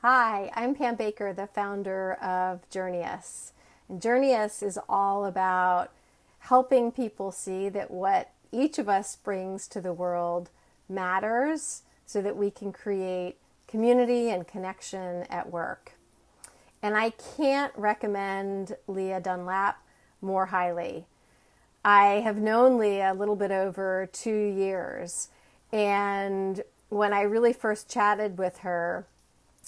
Hi, I'm Pam Baker, the founder of Journeys. And Journeys is all about helping people see that what each of us brings to the world matters so that we can create community and connection at work. And I can't recommend Leah Dunlap more highly. I have known Leah a little bit over 2 years. And when I really first chatted with her,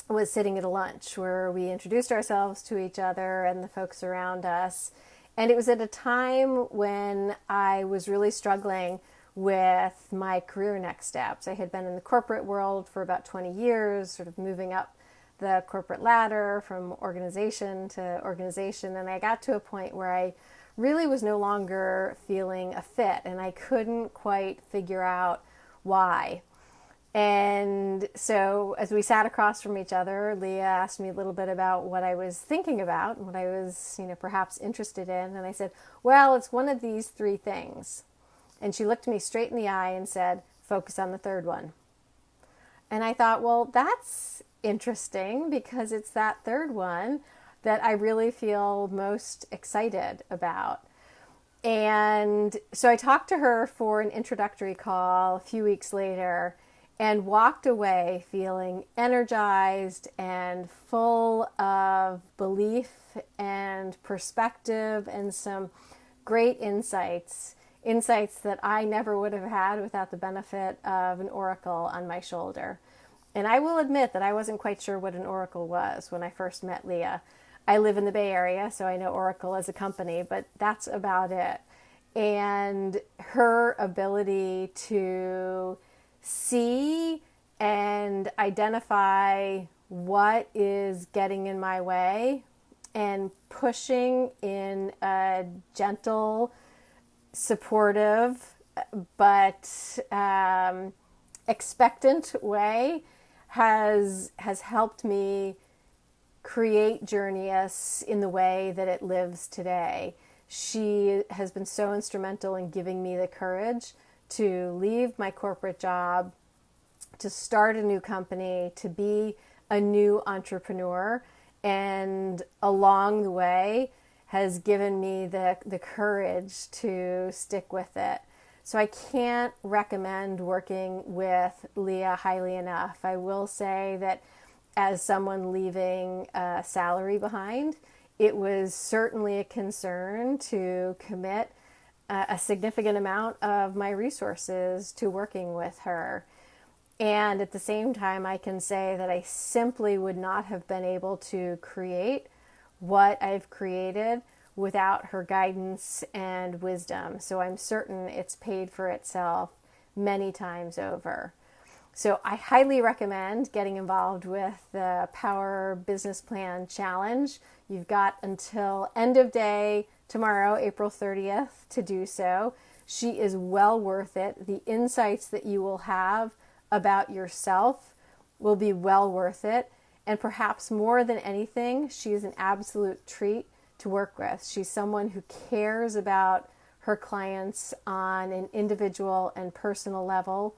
was sitting at a lunch where we introduced ourselves to each other and the folks around us. And it was at a time when I was really struggling with my career next steps. I had been in the corporate world for about 20 years, sort of moving up the corporate ladder from organization to organization. And I got to a point where I really was no longer feeling a fit, and I couldn't quite figure out why. And so as we sat across from each other, Leah asked me a little bit about what I was thinking about and what I was, perhaps interested in. And I said, well, it's one of these three things. And she looked me straight in the eye and said, focus on the third one. And I thought, well, that's interesting because it's that third one that I really feel most excited about. And so I talked to her for an introductory call a few weeks later and walked away feeling energized and full of belief and perspective and some great insights that I never would have had without the benefit of an oracle on my shoulder. And I will admit that I wasn't quite sure what an oracle was when I first met Leah. I live in the Bay Area, so I know Oracle as a company, but that's about it. And her ability to see and identify what is getting in my way and pushing in a gentle, supportive, but expectant way has helped me create Journeys in the way that it lives today. She has been so instrumental in giving me the courage to leave my corporate job, to start a new company, to be a new entrepreneur, and along the way has given me the courage to stick with it. So I can't recommend working with Leah highly enough. I will say that as someone leaving a salary behind, it was certainly a concern to commit a significant amount of my resources to working with her. And at the same time, I can say that I simply would not have been able to create what I've created without her guidance and wisdom. So I'm certain it's paid for itself many times over. So I highly recommend getting involved with the Power Business Plan Challenge. You've got until end of day tomorrow, April 30th, to do so. She is well worth it. The insights that you will have about yourself will be well worth it. And perhaps more than anything, she is an absolute treat to work with. She's someone who cares about her clients on an individual and personal level.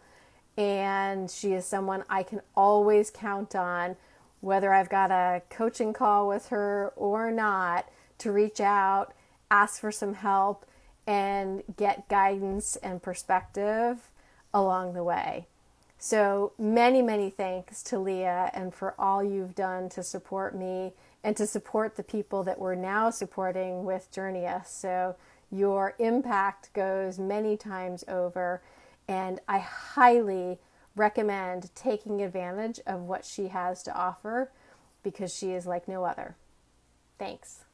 And she is someone I can always count on, whether I've got a coaching call with her or not, to reach out, ask for some help, and get guidance and perspective along the way. So many, many thanks to Leah and for all you've done to support me and to support the people that we're now supporting with Journeys. So your impact goes many times over. And I highly recommend taking advantage of what she has to offer because she is like no other. Thanks.